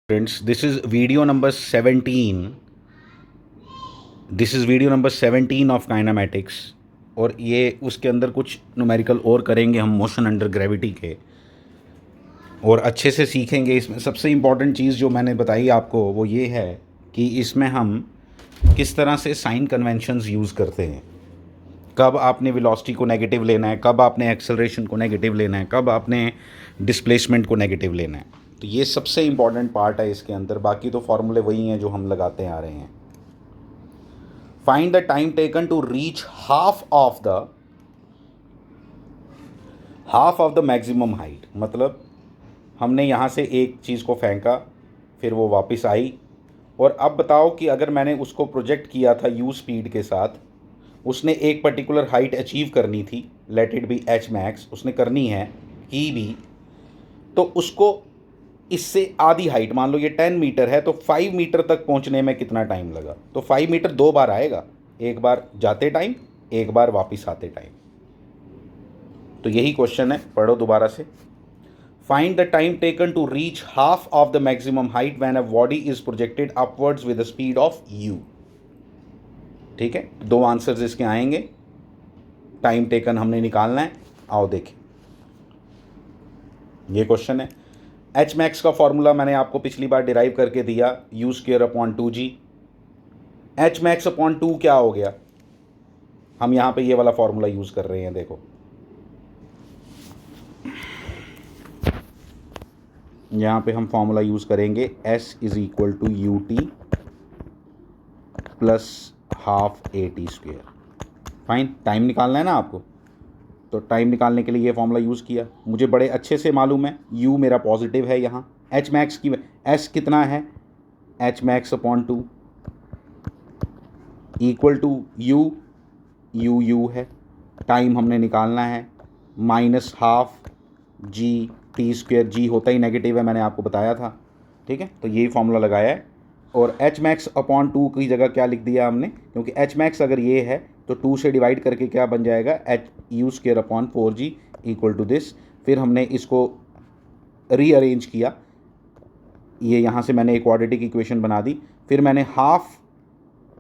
Friends, this is video number 17. This is video number 17 of kinematics. और ये उसके अंदर कुछ न्यूमेरिकल और करेंगे हम मोशन अंडर ग्रेविटी के, और अच्छे से सीखेंगे। इसमें सबसे इम्पॉर्टेंट चीज़ जो मैंने बताई आपको वो ये है कि इसमें हम किस तरह से साइन कन्वेंशंस यूज़ करते हैं। कब आपने वेलोसिटी को नेगेटिव लेना है, कब आपने एक्सेलरेशन को नेगेटिव लेना है, कब आपने डिस्प्लेसमेंट को नेगेटिव लेना है। तो ये सबसे इम्पॉर्टेंट पार्ट है इसके अंदर। बाकी तो फॉर्मूले वही हैं जो हम लगाते आ रहे हैं। Find the time taken to reach half of the maximum height. मतलब हमने यहाँ से एक चीज़ को फेंका, फिर वो वापस आई, और अब बताओ कि अगर मैंने उसको प्रोजेक्ट किया था यू स्पीड के साथ, उसने एक पर्टिकुलर हाइट अचीव करनी थी, let it be H max, उसने करनी है ही भी, तो उसको इससे आधी हाइट, मान लो ये 10 मीटर है, तो 5 मीटर तक पहुंचने में कितना टाइम लगा। तो 5 मीटर 2 बार आएगा, एक बार जाते टाइम, एक बार वापस आते टाइम। तो यही क्वेश्चन है, पढ़ो दोबारा से। Find the time taken to reach half of the maximum height when a body is projected upwards with the speed of u. ठीक है, दो आंसर्स इसके आएंगे। टाइम टेकन हमने निकालना है। आओ देखें, ये क्वेश्चन है। एच मैक्स का फॉर्मूला मैंने आपको पिछली बार डिराइव करके दिया, you square upon 2g। H max upon 2 क्या हो गया, हम यहाँ पे ये वाला फॉर्मूला यूज़ कर रहे हैं। देखो, यहाँ पे हम फॉर्मूला यूज़ करेंगे s is equal to u t plus half a t square. Fine, time निकालना है ना आपको, तो टाइम निकालने के लिए ये फॉर्मूला यूज़ किया। मुझे बड़े अच्छे से मालूम है u मेरा पॉजिटिव है यहाँ, एच मैक्स की s कितना है, H max upon 2 equal to u है, टाइम हमने निकालना है, minus half g t square. G होता ही नेगेटिव है, मैंने आपको बताया था। ठीक है, तो यही फॉर्मूला लगाया है। और एच मैक्स अपॉन 2 की जगह क्या लिख दिया हमने, क्योंकि एच मैक्स अगर ये है तो 2 से डिवाइड करके क्या बन जाएगा, h u square upon 4g equal to this. फिर हमने इसको रीअरेंज किया, ये यहाँ से मैंने एक क्वाड्रेटिक इक्वेशन बना दी। फिर मैंने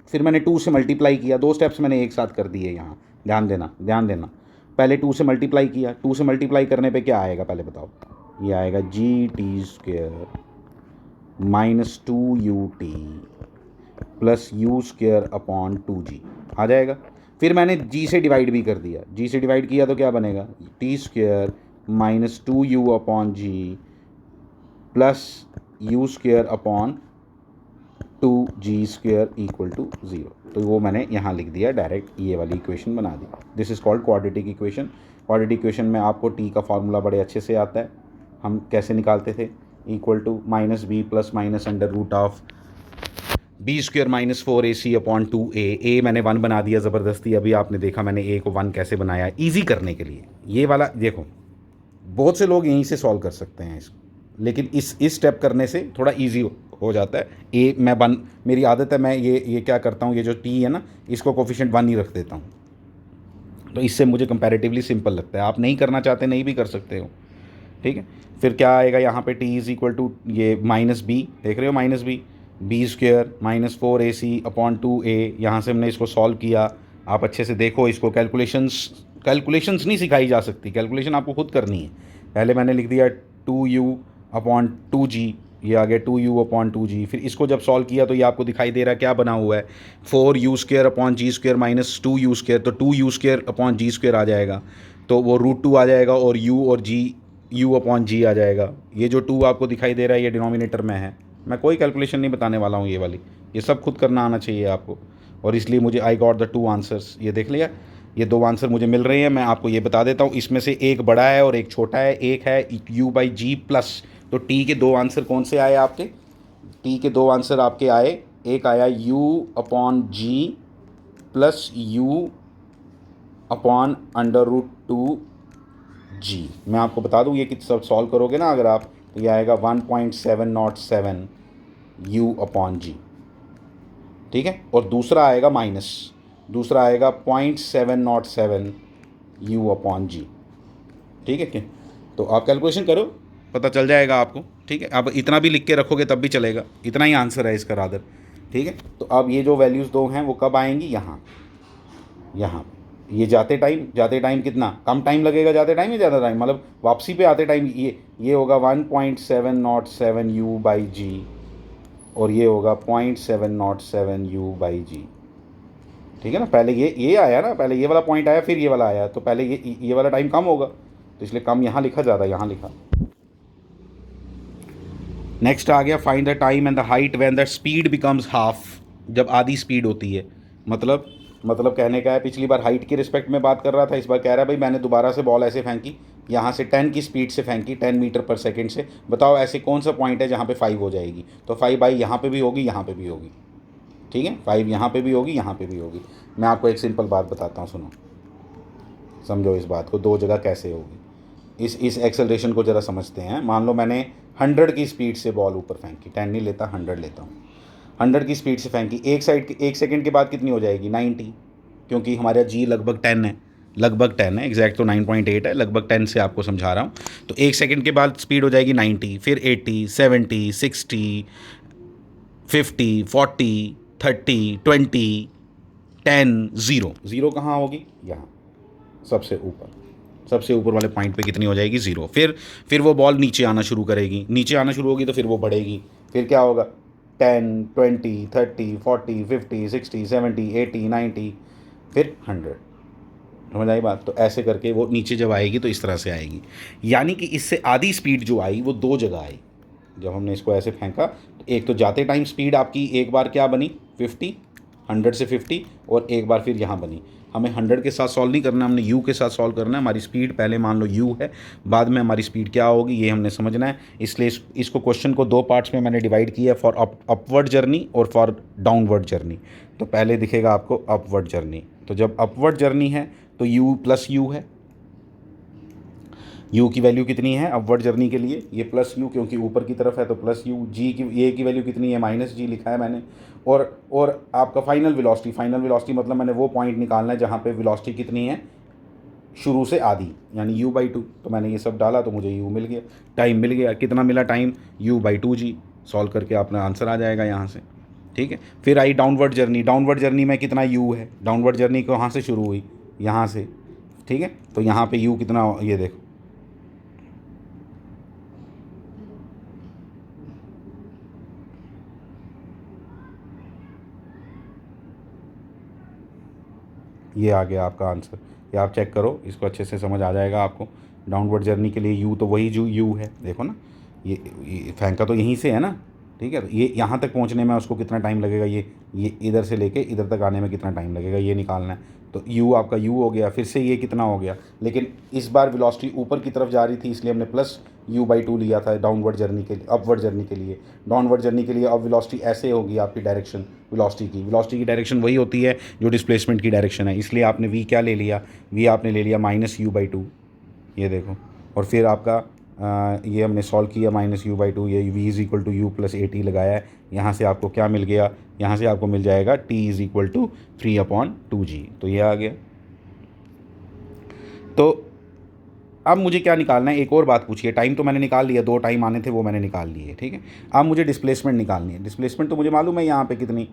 फिर मैंने 2 से मल्टीप्लाई किया। दो स्टेप्स मैंने एक साथ कर दिए यहाँ, ध्यान देना। पहले 2 से मल्टीप्लाई किया, 2 से मल्टीप्लाई करने पे क्या आएगा पहले बताओ, ये आएगा जी t square minus 2ut plus u square upon 2g आ जाएगा। फिर मैंने g से डिवाइड भी कर दिया, g से डिवाइड किया तो क्या बनेगा, t square minus 2u upon g plus u square upon 2g square equal to 0। तो वो मैंने यहाँ लिख दिया डायरेक्ट, ये वाली इक्वेशन बना दी। This is called quadratic equation. Quadratic equation में आपको t का फार्मूला बड़े अच्छे से आता है। हम कैसे निकालते थे, equal to minus b plus minus under root of b square minus 4ac upon 2a। मैंने 1 बना दिया ज़बरदस्ती। अभी आपने देखा मैंने a को 1 कैसे बनाया, ईजी करने के लिए। ये वाला देखो, बहुत से लोग यहीं से सॉल्व कर सकते हैं इसको, लेकिन इस स्टेप करने से थोड़ा ईजी हो जाता है। मेरी आदत है, मैं ये क्या करता हूँ, ये जो टी है ना, इसको कोफिशिएंट 1 ही रख देता हूँ, तो इससे मुझे कंपैरेटिवली सिंपल लगता है। आप नहीं करना चाहते नहीं भी कर सकते हो। ठीक है, फिर क्या आएगा यहाँ पे, टी इज़ इक्वल टू ये माइनस बी, देख रहे हो, minus b square minus 4ac upon 2a। यहाँ से हमने इसको सॉल्व किया। आप अच्छे से देखो इसको, कैलकुलेशंस नहीं सिखाई जा सकती, कैलकुलेशन आपको खुद करनी है। पहले मैंने लिख दिया 2u अपॉन 2g, ये आ गया 2u अपॉन 2g। फिर इसको जब सॉल्व किया तो ये आपको दिखाई दे रहा है क्या बना हुआ है, 4u स्क्वेयर अपॉन जी स्क्वेयर माइनस 2u स्क्वेयर। तो 2u स्क्वेयर अपॉन जी स्क्वेयर आ जाएगा, तो वो √2 आ जाएगा, और u और g u अपॉन जी आ जाएगा। ये जो 2 आपको दिखाई दे रहा है ये डिनोमिनेटर में है। मैं कोई कैलकुलेशन नहीं बताने वाला हूँ, ये वाली, ये सब खुद करना आना चाहिए आपको। और इसलिए मुझे आई गॉट द 2 आंसर्स। ये देख लिया, ये 2 आंसर मुझे मिल रहे हैं। मैं आपको ये बता देता हूँ, इसमें से एक बड़ा है और एक छोटा है। एक है u/g प्लस, तो टी के 2 आंसर कौन से आए आपके, टी के 2 आंसर आपके आए, एक आया u upon g plus u upon √2g। मैं आपको बता दूँ, ये कि सब सॉल्व करोगे ना अगर आप, तो ये आएगा 1.707 u अपॉन जी। ठीक है, और दूसरा आएगा माइनस, दूसरा आएगा 0.707 u अपॉन जी। ठीक है, क्या, तो आप कैलकुलेशन करो, पता चल जाएगा आपको। ठीक है, अब इतना भी लिख के रखोगे तब भी चलेगा, इतना ही आंसर है इसका रादर। ठीक है, तो अब ये जो वैल्यूज़ दो हैं वो कब आएंगी, यहाँ यहाँ ये जाते टाइम कितना कम टाइम लगेगा, जाते टाइम या ज़्यादा टाइम, मतलब वापसी पे आते टाइम ये होगा 1.707 u बाई जी, और ये होगा 0.707 u बाई जी। ठीक है ना, पहले ये आया ना, पहले ये वाला पॉइंट आया फिर ये वाला आया, तो पहले ये वाला टाइम कम होगा, तो इसलिए कम यहाँ लिखा, ज़्यादा यहाँ लिखा। नेक्स्ट आ गया find the time and the height when the speed becomes half, जब आधी स्पीड होती है। मतलब कहने का है, पिछली बार हाइट की रिस्पेक्ट में बात कर रहा था, इस बार कह रहा है भाई मैंने दोबारा से बॉल ऐसे फेंकी, यहाँ से 10 की स्पीड से फेंकी, 10 मीटर पर सेकंड से, बताओ ऐसे कौन सा पॉइंट है जहाँ पे 5 हो जाएगी। तो 5 भाई यहाँ पे भी होगी, यहाँ पे भी होगी। ठीक है, 5 यहाँ पे भी होगी, यहाँ पे भी होगी। मैं आपको एक सिंपल बात बताता हूँ, सुनो, समझो इस बात को, दो जगह कैसे होगी। इस एक्सेलरेशन को ज़रा समझते हैं। मान लो मैंने 100 की स्पीड से बॉल ऊपर फेंकी, 10 नहीं लेता, 100 लेता हूँ। 100 की स्पीड से फेंकी, एक सेकंड के बाद कितनी हो जाएगी, 90, क्योंकि हमारा जी लगभग 10 है, एग्जैक्ट तो 9.8 है, लगभग 10 से आपको समझा रहा हूँ। तो एक सेकंड के बाद स्पीड हो जाएगी 90, फिर 80, 70, 60, 50, 40, 30, 20, 10, ज़ीरो कहाँ होगी, यहाँ सबसे ऊपर वाले पॉइंट पे कितनी हो जाएगी, ज़ीरो। फिर वो बॉल नीचे आना शुरू करेगी, नीचे आना शुरू होगी तो फिर वो बढ़ेगी, फिर क्या होगा, 10, 20, 30, 40, 50, 60, 70, 80, 90, फिर 100। समझ आई बात। तो ऐसे करके वो नीचे जब आएगी तो इस तरह से आएगी, यानी कि इससे आधी स्पीड जो आई वो दो जगह आई। जब हमने इसको ऐसे फेंका तो एक तो जाते टाइम स्पीड आपकी एक बार क्या बनी 50, 100 से 50, और एक बार फिर यहाँ बनी। हमें 100 के साथ सॉल्व नहीं करना, हमने u के साथ सॉल्व करना है। हमारी स्पीड पहले मान लो u है, बाद में हमारी स्पीड क्या होगी ये हमने समझना है। इसलिए इसको क्वेश्चन को दो पार्ट्स में मैंने डिवाइड किया, फॉर अपवर्ड जर्नी और फॉर डाउनवर्ड जर्नी। तो पहले दिखेगा आपको अपवर्ड जर्नी, तो जब अपवर्ड जर्नी है तो u प्लस u है, u की वैल्यू कितनी है अपवर्ड जर्नी के लिए, ये प्लस u, क्योंकि ऊपर की तरफ है तो प्लस u। g की ये की वैल्यू कितनी है, माइनस g लिखा है मैंने। और आपका फाइनल वेलोसिटी मतलब मैंने वो पॉइंट निकालना है जहाँ पे वेलोसिटी कितनी है शुरू से आधी, यानी u/2। तो मैंने ये सब डाला तो मुझे u मिल गया, टाइम मिल गया। कितना मिला टाइम, u/2g। सॉल्व करके अपना आंसर आ जाएगा यहाँ से। ठीक है, फिर आई डाउनवर्ड जर्नी में कितना u है, डाउनवर्ड जर्नी कहाँ से शुरू हुई, यहाँ से। ठीक है, तो यहाँ पे u कितना, ये देखो ये आ गया आपका आंसर। ये आप चेक करो, इसको अच्छे से समझ आ जाएगा आपको। डाउनवर्ड जर्नी के लिए u तो वही जो u है, देखो ना, ये फेंका तो यहीं से है ना। ठीक है, ये यहाँ तक पहुँचने में उसको कितना टाइम लगेगा, ये इधर से लेके इधर तक आने में कितना टाइम लगेगा, ये निकालना है। तो u आपका u हो गया, फिर से ये कितना हो गया, लेकिन इस बार वेलोसिटी ऊपर की तरफ जा रही थी इसलिए हमने प्लस u/2 लिया था डाउनवर्ड जर्नी के लिए। अपवर्ड जर्नी के लिए, डाउनवर्ड जर्नी के लिए अब वेलोसिटी ऐसे होगी आपकी डायरेक्शन, वेलोसिटी की डायरेक्शन वही होती है जो डिस्प्लेसमेंट की डायरेक्शन है, इसलिए आपने v क्या ले लिया, v आपने ले लिया -u/2, ये देखो। और फिर आपका ये हमने सॉल्व किया -u/2, ये v = u + 80 लगाया है। यहाँ से आपको क्या मिल गया, यहाँ से आपको मिल जाएगा t = 3/2g। तो ये आ गया। तो अब मुझे क्या निकालना है, एक और बात पूछिए। टाइम तो मैंने निकाल लिया, दो टाइम आने थे वो मैंने निकाल लिए। ठीक है, अब मुझे डिस्प्लेसमेंट निकालनी है। डिस्प्लेसमेंट तो मुझे मालूम है यहाँ पे कितनी,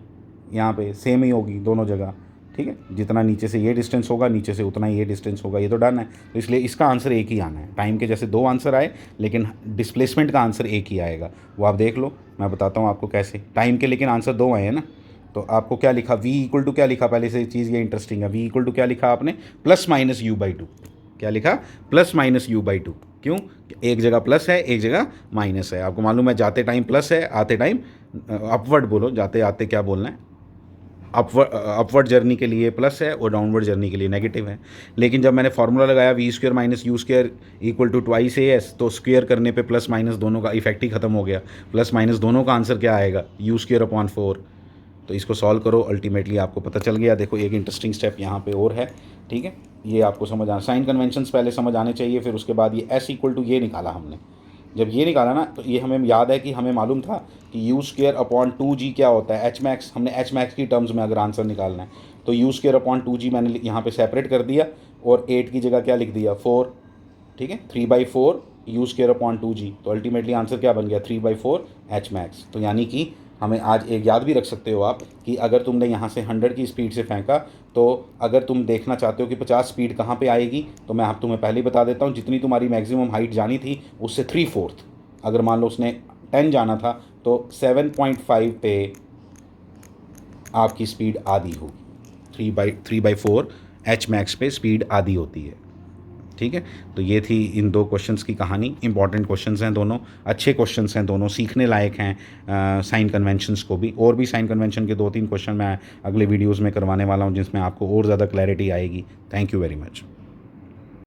यहाँ पे सेम ही होगी दोनों जगह। ठीक है, जितना नीचे से ये डिस्टेंस होगा नीचे से उतना ही ये डिस्टेंस होगा, ये तो डन है। तो इसलिए इसका आंसर एक ही आना है। टाइम के जैसे दो आंसर आए लेकिन डिस्प्लेसमेंट का आंसर एक ही आएगा, वो आप देख लो। मैं बताता हूँ आपको कैसे। टाइम के लेकिन आंसर दो आए हैं ना, तो आपको क्या लिखा, v = क्या लिखा, पहले से चीज़ ये इंटरेस्टिंग है। v = क्या लिखा आपने, +-u/2। क्या लिखा, +-u/2। क्यों, एक जगह प्लस है एक जगह माइनस है। आपको मालूम है जाते टाइम प्लस है, आते टाइम अपवर्ड बोलो, जाते आते क्या बोलना है, अपवर्ड जर्नी के लिए प्लस है और डाउनवर्ड जर्नी के लिए नेगेटिव है। लेकिन जब मैंने फार्मूला लगाया v² - u² = 2/as, तो स्क्वेयर करने पे प्लस माइनस दोनों का इफेक्ट ही खत्म हो गया। प्लस माइनस दोनों का आंसर क्या आएगा, u²/4। तो इसको सॉल्व करो, अल्टीमेटली आपको पता चल गया। देखो एक इंटरेस्टिंग स्टेप यहाँ पे और है। ठीक है, ये आपको समझ आना, साइन कन्वेंशंस पहले समझ आने चाहिए। फिर उसके बाद ये s = ये निकाला हमने। जब ये निकाला ना तो ये हमें याद है कि हमें मालूम था कि u²/2g क्या होता है, h max। हमने h max की टर्म्स में अगर आंसर निकालना है तो u²/2g मैंने यहाँ पे सेपरेट कर दिया और 8 की जगह क्या लिख दिया, 4। ठीक है, 3/4 यू स्क्वायर अपॉन 2g। तो अल्टीमेटली आंसर क्या बन गया 3/4 एच मैक्स। तो यानी कि हमें आज एक याद भी रख सकते हो आप कि अगर तुमने यहाँ से 100 की स्पीड से फेंका, तो अगर तुम देखना चाहते हो कि 50 स्पीड कहाँ पे आएगी, तो मैं आप तुम्हें पहले ही बता देता हूँ, जितनी तुम्हारी मैक्सिमम हाइट जानी थी उससे 3/4, अगर मान लो उसने 10 जाना था तो 7.5 पे आपकी स्पीड आधी होगी। 3/4 एच मैक्स पे स्पीड आधी होती है। ठीक है, तो ये थी इन दो क्वेश्चंस की कहानी। इंपॉर्टेंट क्वेश्चंस हैं दोनों, अच्छे क्वेश्चंस हैं दोनों, सीखने लायक हैं साइन कन्वेंशंस को भी। और भी साइन कन्वेंशन के 2-3 क्वेश्चन मैं अगले वीडियोस में करवाने वाला हूँ जिसमें आपको और ज़्यादा क्लैरिटी आएगी। Thank you very much.